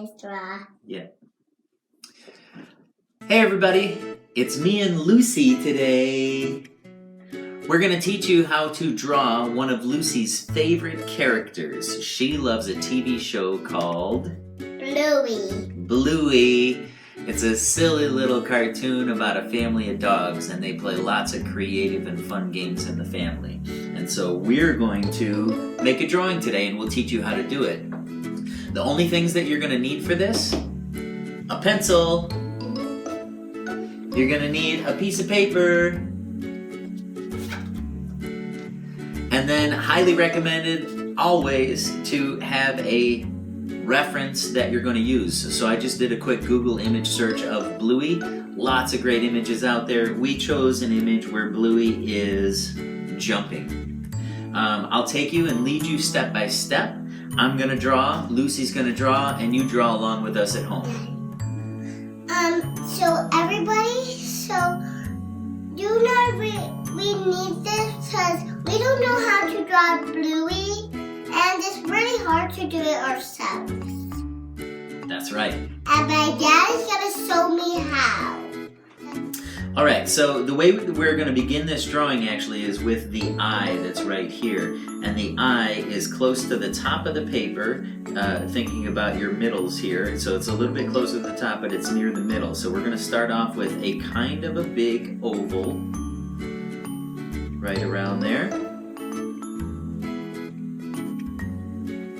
Extra. Yeah. Hey everybody, it's me and Lucy today. We're going to teach you how to draw one of Lucy's favorite characters. She loves a TV show called Bluey. Bluey. It's a silly little cartoon about a family of dogs, and they play lots of creative and fun games in the family. And so we're going to make a drawing today, and we'll teach you how to do it. The only things that you're going to need for this: a pencil, you're going to need a piece of paper, and then highly recommended always to have a reference that you're going to use. So I just did a quick Google image search of Bluey. Lots of great images out there. We chose an image where Bluey is jumping. I'll take you and lead you step by step. I'm going to draw, Lucy's going to draw, and you draw along with us at home. So everybody, you know we need this because we don't know how to draw Bluey, and it's really hard to do it ourselves. That's right. And my dad is going to show me how. Alright, so the way we're going to begin this drawing actually is with the eye that's right here. And the eye is close to the top of the paper, thinking about your middles here. So it's a little bit closer to the top, but it's near the middle. So we're going to start off with a kind of a big oval right around there.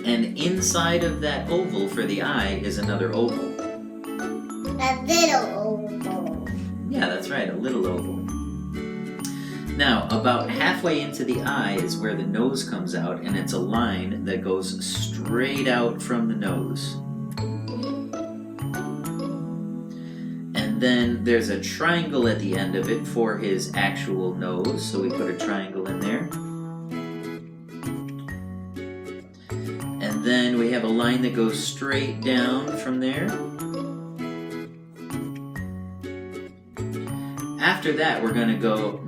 And inside of that oval for the eye is another oval. A little oval. Yeah, that's right, a little oval. Now, about halfway into the eye is where the nose comes out, and it's a line that goes straight out from the nose. And then there's a triangle at the end of it for his actual nose, so we put a triangle in there. And then we have a line that goes straight down from there. After that, we're going to go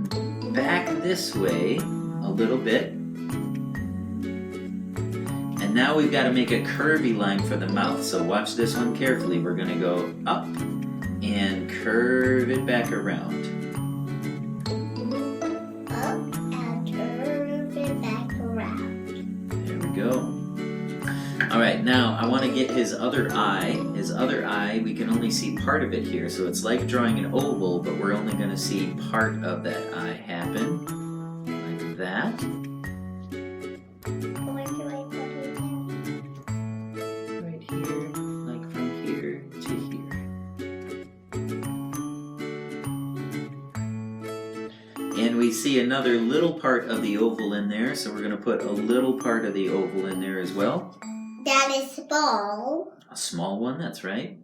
back this way a little bit. And now we've got to make a curvy line for the mouth. So watch this one carefully. We're going to go up and curve it back around. Up and curve it back around. There we go. Alright, now I want to get his other eye. His other eye, we can only see part of it here. So it's like drawing an oval, but we're only going to see part of that eye happen. Like that. Where do I put it down? Right here, like from here to here. And we see another little part of the oval in there, so we're going to put a little part of the oval in there as well. That is small. A small one, that's right.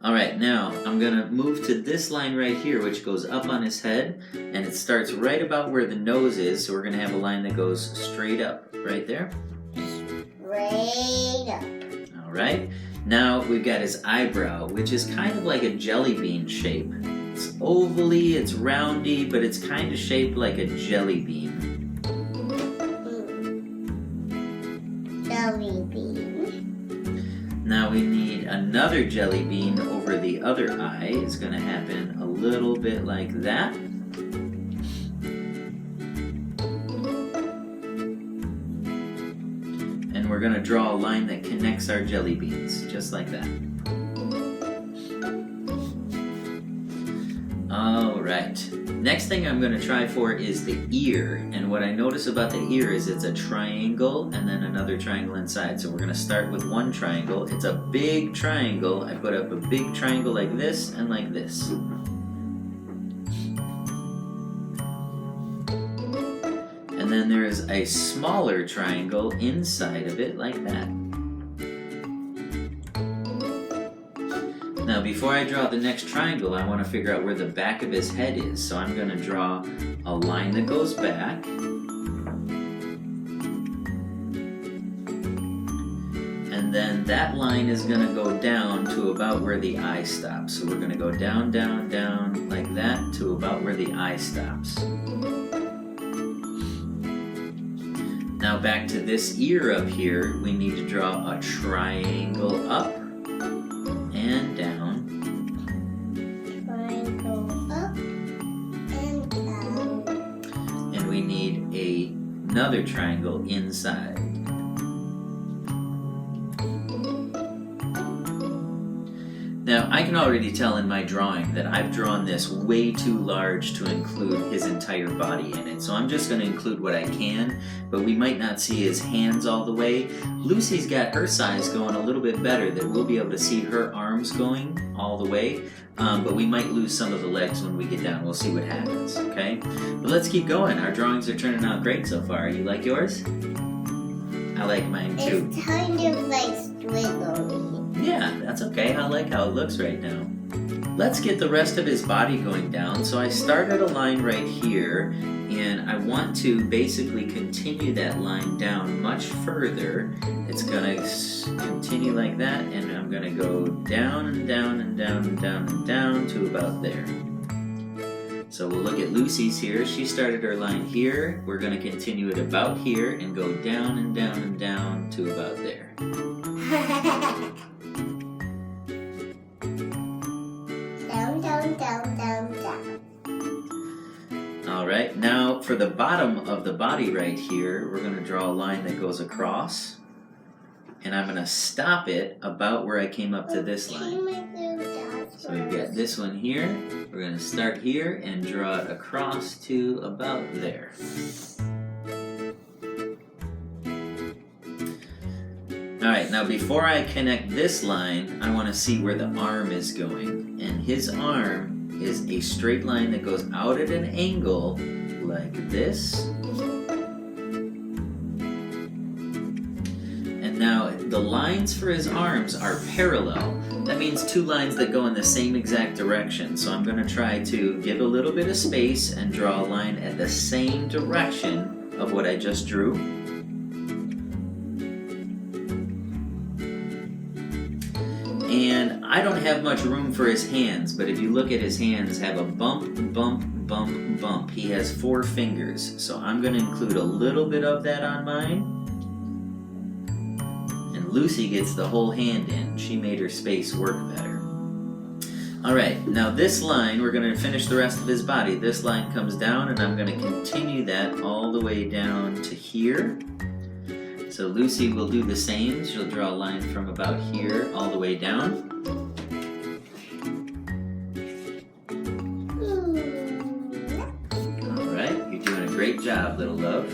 Alright, now I'm going to move to this line right here, which goes up on his head, and it starts right about where the nose is, so we're going to have a line that goes straight up, right there. Straight up. Alright, now we've got his eyebrow, which is kind of like a jelly bean shape. It's ovally, it's roundy, but it's kind of shaped like a jelly bean. Jelly bean. Now we need another jelly bean over the other eye. It's going to happen a little bit like that. And we're going to draw a line that connects our jelly beans, just like that. Alright, next thing I'm going to try for is the ear, and what I notice about the ear is it's a triangle and then another triangle inside. So we're going to start with one triangle. It's a big triangle. I put up a big triangle like this and like this. And then there's a smaller triangle inside of it like that. Now before I draw the next triangle, I want to figure out where the back of his head is. So I'm going to draw a line that goes back. And then that line is going to go down to about where the eye stops. So we're going to go down, down, down like that to about where the eye stops. Now back to this ear up here, we need to draw a triangle up and down. Triangle up and down. And we need another triangle inside. Now, I can already tell in my drawing that I've drawn this way too large to include his entire body in it. So I'm just going to include what I can, but we might not see his hands all the way. Lucy's got her size going a little bit better, that we'll be able to see her arms going all the way, but we might lose some of the legs when we get down. We'll see what happens, okay? But let's keep going. Our drawings are turning out great so far. You like yours? I like mine too. It's kind of like squiggly. Yeah, that's okay. I like how it looks right now. Let's get the rest of his body going down. So I started a line right here, and I want to basically continue that line down much further. It's going to continue like that, and I'm going to go down and down and down and down and down to about there. So we'll look at Lucy's here. She started her line here. We're going to continue it about here and go down and down and down to about there. Down, down, down, down, down. All right, now for the bottom of the body right here, we're going to draw a line that goes across. And I'm going to stop it about where I came up to this line. So we've got this one here. We're going to start here and draw it across to about there. Alright, now before I connect this line, I want to see where the arm is going. And his arm is a straight line that goes out at an angle like this. And now the lines for his arms are parallel. That means two lines that go in the same exact direction. So I'm going to try to give a little bit of space and draw a line at the same direction of what I just drew. And I don't have much room for his hands, but if you look at his hands, have a bump, bump, bump, bump. He has 4 fingers, so I'm going to include a little bit of that on mine. And Lucy gets the whole hand in. She made her space work better. Alright, now this line, we're going to finish the rest of his body. This line comes down, and I'm going to continue that all the way down to here. So Lucy will do the same. She'll draw a line from about here all the way down. All right, you're doing a great job, little love.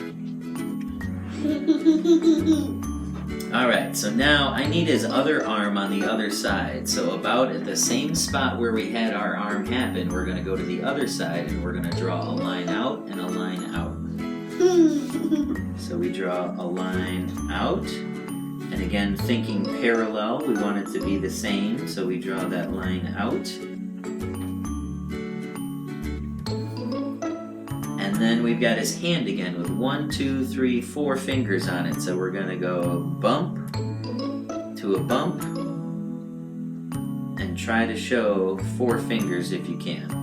All right, so now I need his other arm on the other side. So about at the same spot where we had our arm happen, we're going to go to the other side and we're going to draw a line out and a line out. So we draw a line out, and again thinking parallel, we want it to be the same, so we draw that line out. And then we've got his hand again with 1, 2, 3, 4 fingers on it, so we're going to go bump to a bump and try to show 4 fingers if you can.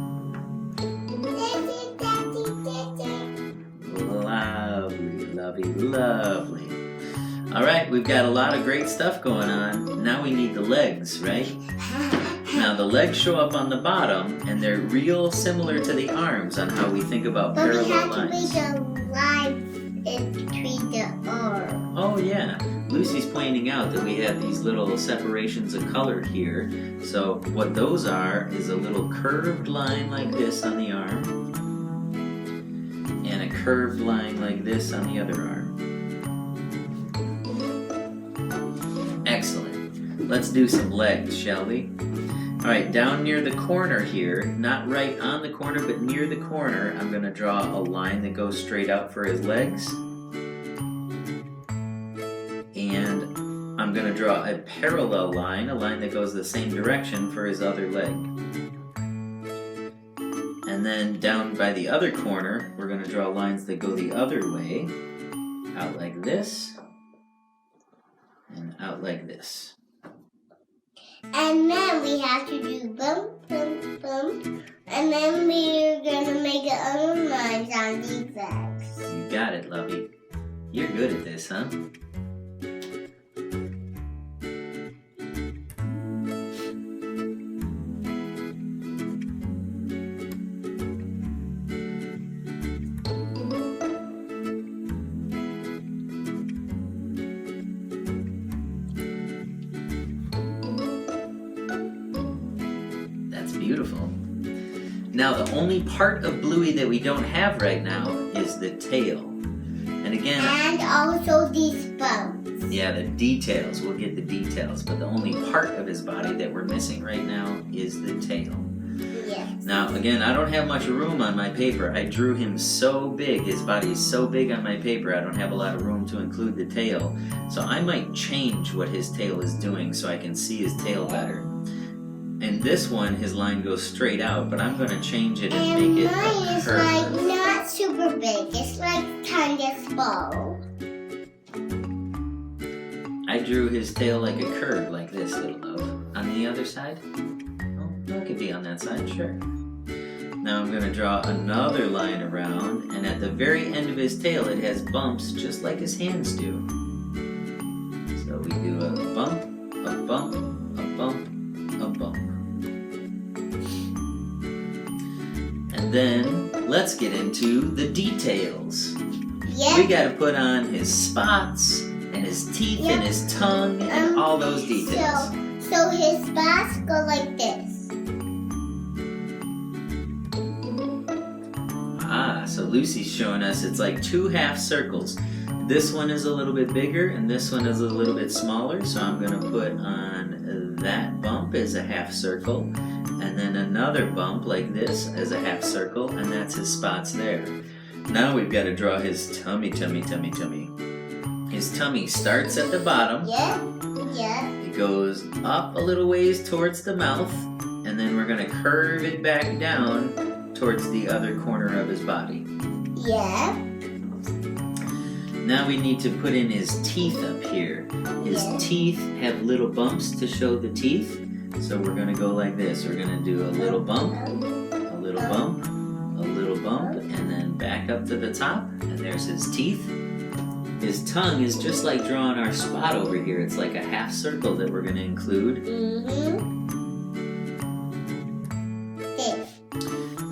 Lovely. All right, we've got a lot of great stuff going on. Now we need the legs, right? Now the legs show up on the bottom, and they're real similar to the arms on how we think about parallel lines. But we have to make a line in between the arms. Oh yeah, Lucy's pointing out that we have these little separations of color here. So what those are is a little curved line like this on the arm, and a curved line like this on the other arm. Excellent. Let's do some legs, shall we? Alright, down near the corner here, not right on the corner, but near the corner, I'm going to draw a line that goes straight out for his legs. And I'm going to draw a parallel line, a line that goes the same direction for his other leg. And then down by the other corner, we're going to draw lines that go the other way, out like this, and out like this. And then we have to do bump, bump, bump, and then we're going to make other lines on these legs. You got it, lovey. You're good at this, huh? Beautiful. Now the only part of Bluey that we don't have right now is the tail. And again... And also these bones. Yeah, the details. We'll get the details. But the only part of his body that we're missing right now is the tail. Yes. Now again, I don't have much room on my paper. I drew him so big. His body is so big on my paper, I don't have a lot of room to include the tail. So I might change what his tail is doing so I can see his tail better. And this one, his line goes straight out, but I'm going to change it and make it mine a is curve. like not super big. It's like tiny small. I drew his tail like a curve, like this, little love. On the other side? Oh, it could be on that side, sure. Now I'm going to draw another line around, and at the very end of his tail, it has bumps just like his hands do. So we do a bump, a bump, a bump, a bump. And then let's get into the details. Yep. We got to put on his spots and his teeth and his tongue and all those details. So his spots go like this. So Lucy's showing us it's like 2 half circles. This one is a little bit bigger and this one is a little bit smaller, so I'm going to put on that bump as a half circle, and then another bump like this as a half circle, and that's his spots there. Now we've got to draw his tummy. His tummy starts at the bottom. Yeah. It goes up a little ways towards the mouth, and then we're going to curve it back down towards the other corner of his body. Yeah. Now we need to put in his teeth up here. His teeth have little bumps to show the teeth. So we're going to go like this. We're going to do a little bump, a little bump, a little bump, and then back up to the top. And there's his teeth. His tongue is just like drawing our spot over here. It's like a half circle that we're going to include.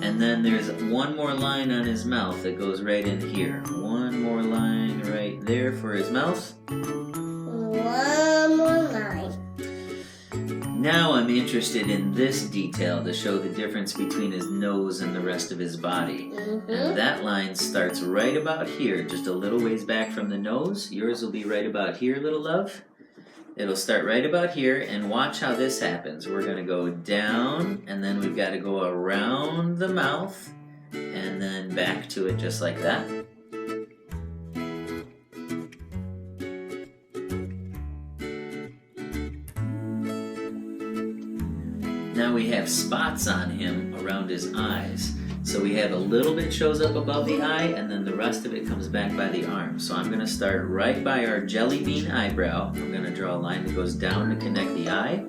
And then there's one more line on his mouth that goes right in here. One more line right there for his mouth. One more line. Now I'm interested in this detail to show the difference between his nose and the rest of his body. And that line starts right about here, just a little ways back from the nose. Yours will be right about here, little love. It'll start right about here, and watch how this happens. We're going to go down, and then we've got to go around the mouth, and then back to it just like that. Now we have spots on him around his eyes. So we have a little bit shows up above the eye, and then the rest of it comes back by the arm. So I'm going to start right by our jelly bean eyebrow. I'm going to draw a line that goes down to connect the eye.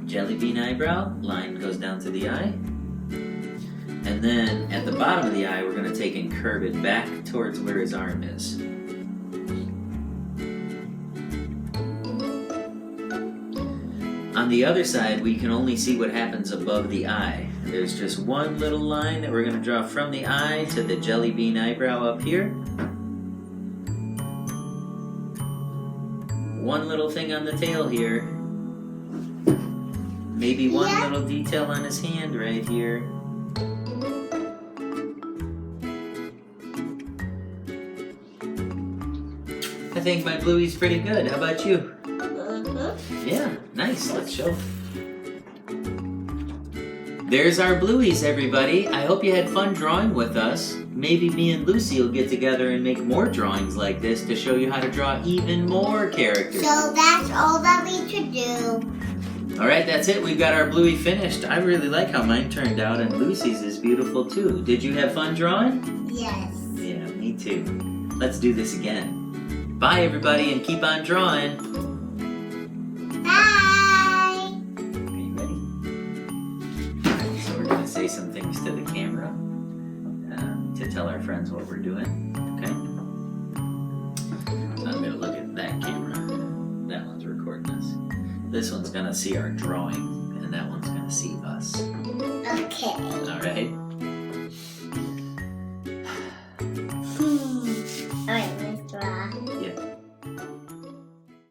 Jelly bean eyebrow, line goes down to the eye. And then at the bottom of the eye, we're going to take and curve it back towards where his arm is. On the other side, we can only see what happens above the eye. There's just one little line that we're going to draw from the eye to the jelly bean eyebrow up here. One little thing on the tail here. Maybe one little detail on his hand right here. I think my Bluey's pretty good. How about you? Yeah, nice. Let's show. There's our Blueys, everybody. I hope you had fun drawing with us. Maybe me and Lucy will get together and make more drawings like this to show you how to draw even more characters. So that's all that we could do. All right, that's it. We've got our Bluey finished. I really like how mine turned out, and Lucy's is beautiful too. Did you have fun drawing? Yes. Yeah, me too. Let's do this again. Bye, everybody, and keep on drawing. Bye. Are you ready? So we're going to say some things to the camera to tell our friends what we're doing, okay? This one's gonna see our drawing, and that one's gonna see us. Okay. All right?